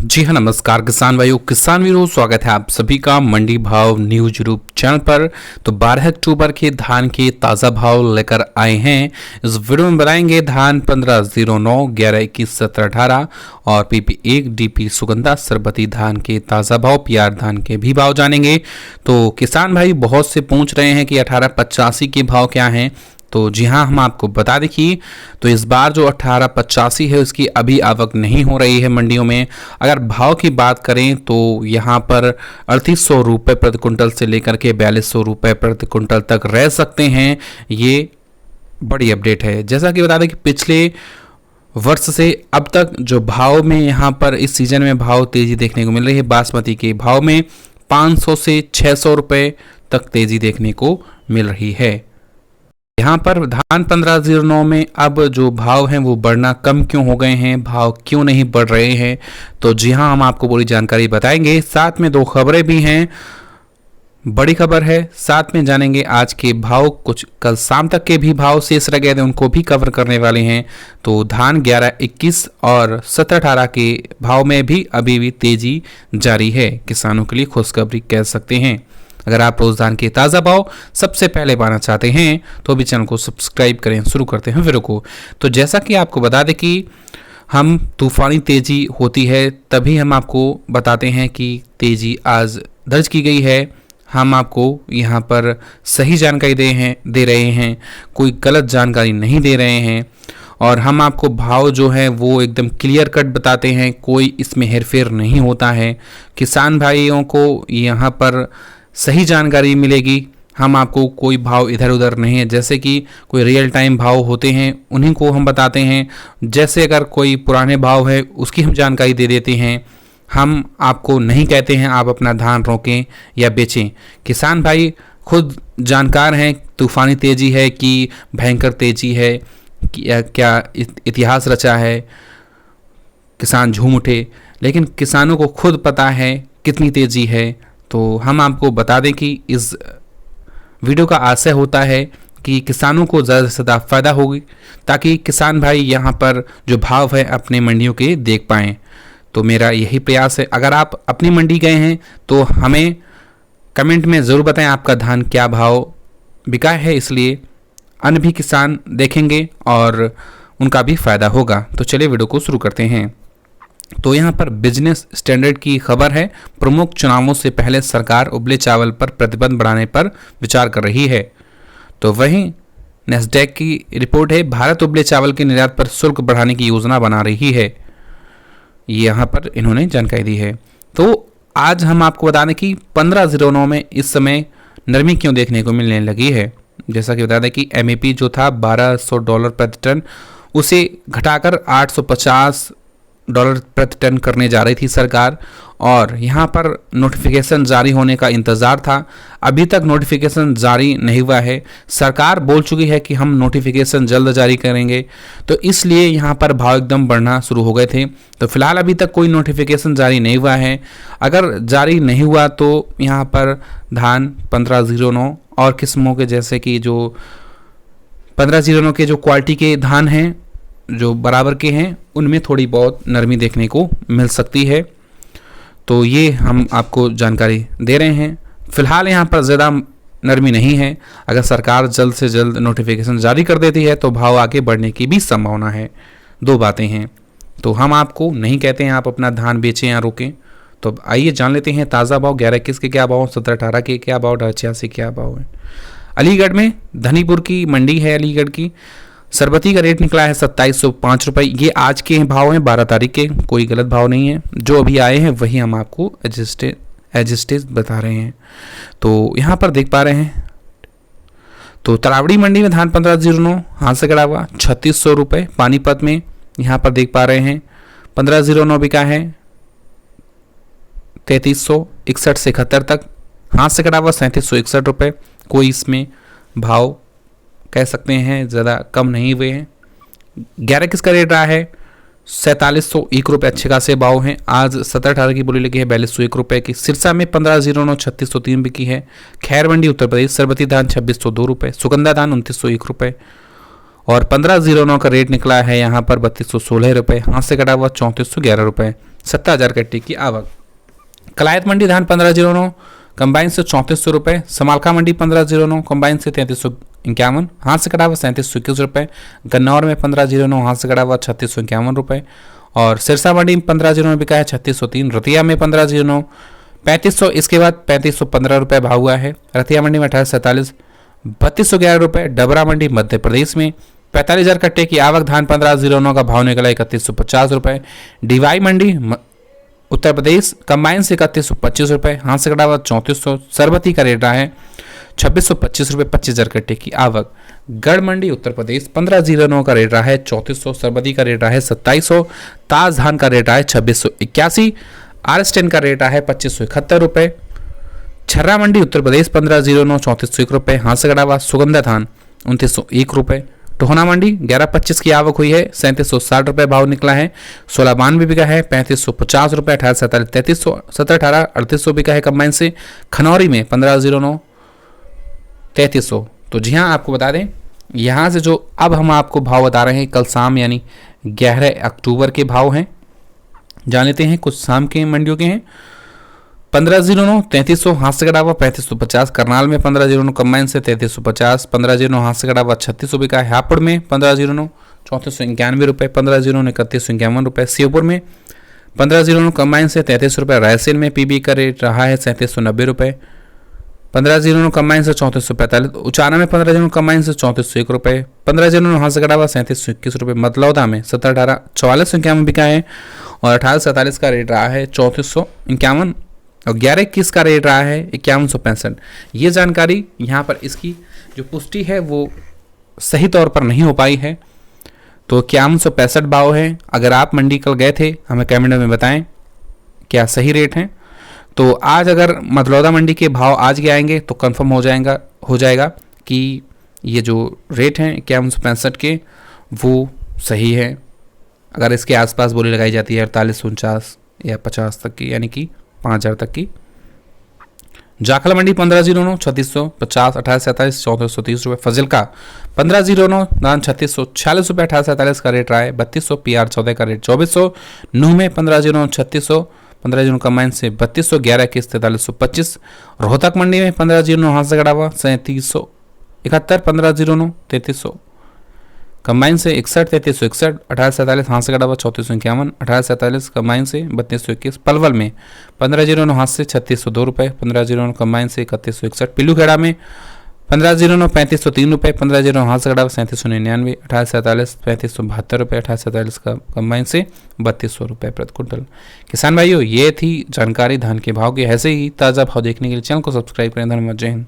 जी हाँ, नमस्कार किसान भाइयों, किसान वीरों, स्वागत है आप सभी का मंडी भाव न्यूज यूट्यूब चैनल पर। तो 12 अक्टूबर के धान के ताज़ा भाव लेकर आए हैं। इस वीडियो में बताएंगे धान 1509, 11, 21, 17, 18 और PP1 DP सुगंधा सरबती धान के ताज़ा भाव, PR धान के भी भाव जानेंगे। तो किसान भाई बहुत से पूछ रहे हैं कि 1885 के भाव क्या हैं। तो जी हाँ, हम आपको बता दें कि तो इस बार जो 1885 है उसकी अभी आवक नहीं हो रही है मंडियों में। अगर भाव की बात करें तो यहाँ पर 3800 रुपये प्रति कुंटल से लेकर के 4200 रुपये प्रति कुंटल तक रह सकते हैं। ये बड़ी अपडेट है। जैसा कि बता दें कि पिछले वर्ष से अब तक जो भाव में यहाँ पर इस सीजन में भाव तेज़ी देखने को मिल रही है। बासमती के भाव में 500 से 600 रुपये तक तेज़ी देखने को मिल रही है। यहाँ पर धान 1509 में अब जो भाव हैं वो बढ़ना कम क्यों हो गए हैं, भाव क्यों नहीं बढ़ रहे हैं, तो जी हाँ, हम आपको पूरी जानकारी बताएंगे। साथ में दो खबरें भी हैं, बड़ी खबर है, साथ में जानेंगे आज के भाव, कुछ कल शाम तक के भी भाव शेष रह गए थे उनको भी कवर करने वाले हैं। तो धान 11, 21 और 17, 18 के भाव में भी अभी भी तेजी जारी है। किसानों के लिए खुशखबरी कह सकते हैं। अगर आप रोज धान के ताज़ा भाव सबसे पहले पाना चाहते हैं तो अभी चैनल को सब्सक्राइब करें। शुरू करते हैं वीडियो को। तो जैसा कि आपको बता दें कि हम तूफानी तेज़ी होती है तभी हम आपको बताते हैं कि तेज़ी आज दर्ज की गई है। हम आपको यहाँ पर सही जानकारी दे रहे हैं, कोई गलत जानकारी नहीं दे रहे हैं और हम आपको भाव जो है वो एकदम क्लियर कट बताते हैं, कोई इसमें हेरफेर नहीं होता है। किसान भाइयों को यहाँ पर सही जानकारी मिलेगी। हम आपको कोई भाव इधर उधर नहीं है, जैसे कि कोई रियल टाइम भाव होते हैं उन्हीं को हम बताते हैं। जैसे अगर कोई पुराने भाव है उसकी हम जानकारी दे देते हैं। हम आपको नहीं कहते हैं आप अपना धान रोकें या बेचें। किसान भाई खुद जानकार हैं, तूफानी तेज़ी है कि भयंकर तेज़ी है, क्या इतिहास रचा है, किसान झूम उठे, लेकिन किसानों को खुद पता है कितनी तेज़ी है। तो हम आपको बता दें कि इस वीडियो का आशय होता है कि किसानों को ज़्यादा से ज़्यादा फ़ायदा होगी, ताकि किसान भाई यहाँ पर जो भाव है अपने मंडियों के देख पाएँ। तो मेरा यही प्रयास है। अगर आप अपनी मंडी गए हैं तो हमें कमेंट में ज़रूर बताएं आपका धान क्या भाव बिका है, इसलिए अन्य भी किसान देखेंगे और उनका भी फ़ायदा होगा। तो चलिए वीडियो को शुरू करते हैं। तो यहाँ पर बिजनेस स्टैंडर्ड की खबर है, प्रमुख चुनावों से पहले सरकार उबले चावल पर प्रतिबंध बढ़ाने पर विचार कर रही है। तो वहीं नेस्डैक की रिपोर्ट है, भारत उबले चावल के निर्यात पर शुल्क बढ़ाने की योजना बना रही है। यहाँ पर इन्होंने जानकारी दी है। तो आज हम आपको बता दें कि 1509 में इस समय नरमी क्यों देखने को मिलने लगी है। जैसा कि बता दें कि MAP जो था $1200 प्रति टन, उसे घटाकर $850 प्रति टन करने जा रही थी सरकार, और यहाँ पर नोटिफिकेशन जारी होने का इंतज़ार था। अभी तक नोटिफिकेशन जारी नहीं हुआ है। सरकार बोल चुकी है कि हम नोटिफिकेशन जल्द जारी करेंगे, तो इसलिए यहाँ पर भाव एकदम बढ़ना शुरू हो गए थे। तो फिलहाल अभी तक कोई नोटिफिकेशन जारी नहीं हुआ है। अगर जारी नहीं हुआ तो यहाँ पर धान 1509 और किस्मों के, जैसे कि जो 1509 के जो क्वालिटी के धान हैं जो बराबर के हैं, उनमें थोड़ी बहुत नरमी देखने को मिल सकती है। तो ये हम आपको जानकारी दे रहे हैं। फिलहाल यहाँ पर ज़्यादा नरमी नहीं है। अगर सरकार जल्द से जल्द नोटिफिकेशन जारी कर देती है तो भाव आगे बढ़ने की भी संभावना है। दो बातें हैं। तो हम आपको नहीं कहते हैं आप अपना धान बेचें या रोकें। तो आइए जान लेते हैं ताज़ा भाव 11, 21 के क्या भाव, 17, 18 के क्या भाव, 1886 क्या भाव है। अलीगढ़ में धनीपुर की मंडी है अलीगढ़ की, सरबती का रेट निकला है 2705 रुपये। ये आज के भाव हैं 12 तारीख के, कोई गलत भाव नहीं है। जो अभी आए हैं वही हम आपको एडजस्टेड बता रहे हैं। तो यहाँ पर देख पा रहे हैं, तो तरावड़ी मंडी में धान 1509 हाथ से गड़ा हुआ 3600 रुपये। पानीपत में यहाँ पर देख पा रहे हैं 1509 बिका है 3361 से 71 तक, हाथ से गड़ा हुआ 3761 रुपये। कोई इसमें भाव कह सकते हैं ज़्यादा कम नहीं हुए हैं। 11 किसका रेट रहा है 4701 रुपये, अच्छे खासे भाव हैं। आज 17, 18 की बोली लगी है 4201 रुपये की। सिरसा में 1509 3603 बिकी है। खैर मंडी उत्तर प्रदेश सरबती धान 2602 रुपये, सुगंधा धान 2901 रुपये और 1509 का रेट निकला है यहाँ पर 3216 रुपये। हाथ से कटा हुआ 3411 रुपये। 70,000 कट्टे की आवक। कलायत मंडी धान 1509 कंबाइन से 3400 रुपये, समालका मंडी 1509 कंबाइन से 3351, हाथ से कटा हुआ 3721 रुपये, गन्नौर में 1509 हाथ से कटा हुआ 3651 रुपये, और सिरसा मंडी 1509 में बिका है 3603, रतिया में 1509 3500, इसके बाद 3515 रुपये भाव हुआ है। रतिया मंडी में 1847 3211 रुपये। डबरा मंडी मध्य प्रदेश में 45,000 कट्टे की आवक, धान 1509 का भाव निकला 3150 रुपये। डीवाई मंडी उत्तर प्रदेश कंबाइन से 3125 रुपये, हाथ से कटा हुआ 3400, सरबती का रेट रहा है 2625 रुपये। 25,000 कट्टे की आवक। गढ़ मंडी उत्तर प्रदेश 1509 का रेट रहा है 3400, सरबती का रेट रहा है 2700, ताज धान का रेट रहा है 2681, आर10 का रेट रहा है 2571 रुपये। छर्रा मंडी उत्तर प्रदेश 1509 3401 रुपये, हाथ से कटा हुआ सुगंधा धान 2901 रुपये। टोहना मंडी 1125 की आवक हुई है 3760 रुपये भाव निकला है। 16 भी बिका है 3550 रुपये। 18 47 3300, 17 18 3800 बिका है कंबाइन से। खनौरी में 1509 3300। तो जी हाँ, आपको बता दें यहाँ से जो अब हम आपको भाव बता रहे हैं कल शाम यानी 11 अक्टूबर के भाव हैं, जान लेते हैं कुछ शाम के मंडियों के हैं। 1509 3300 हाथ से कटा हुआ 3550, करनाल में 1509 कंबाइन से 3350, 1509 हाथ से कटा हुआ 3600 बिका है। हापुड़ में 1509 3491 रुपये, 1509 3151 रुपये। श्योपुर में 1509 कंबाइन से 33 रुपये। रायसेन में पीबी का रेट रहा है 3790 रुपये, 1509 कंबाइन से 3445। उचाना में 1509 कंबाइन से 3401 रुपये, 1509 हाथ से कटा हुआ 3721 रुपये। मतलौदा में 17 18 4451 बिका है, और 18 47 का रेट रहा है 3451, और 11 21 का रेट रहा है 5165। ये जानकारी यहाँ पर इसकी जो पुष्टि है वो सही तौर पर नहीं हो पाई है, तो 5165 भाव है। अगर आप मंडी कल गए थे हमें कमेंट में बताएं क्या सही रेट हैं। तो आज अगर मतलौदा मंडी के भाव आज के आएंगे तो कंफर्म हो जाएगा कि ये जो रेट हैं 5165 के वो सही है। अगर इसके आसपास बोली लगाई जाती है 48 49 या 50 तक की, यानी कि 5000 तक की। जाखल मंडी 1509 3650, 18 47 1430 रुपये। फजिल्का 1509 धान 3646 रुपये, 18 47 का रेट रहा है 3200, PR 14 का रेट 2400। नूह में 1509 3600, 1509 कंबाइन से 3200, 11 21 4325। रोहतक मंडी में 1509 हाथ से कटा हुआ 3771, 1509 3300 कंबाइन से 61 3361, 18 47 हाथ से कटा हुआ 3451, 18 47 कंबाइन से 3221। पलवल में 1509 हाथ से 3602 रुपये, 1509 कंबाइन से 3161। पिल्लूखेड़ा में 1509 3503 रुपये, 1509 हाथ से कटा हुआ 3799, 18 47 3572 रुपये, 18 47 का कंबाइन से 3200 रुपये प्रति क्विंटल। किसान भाइयों, ये थी जानकारी धान के भाव की। ऐसे ही ताज़ा भाव देखने के लिए चैनल को सब्सक्राइब करें। धन्यवाद। जय हिंद।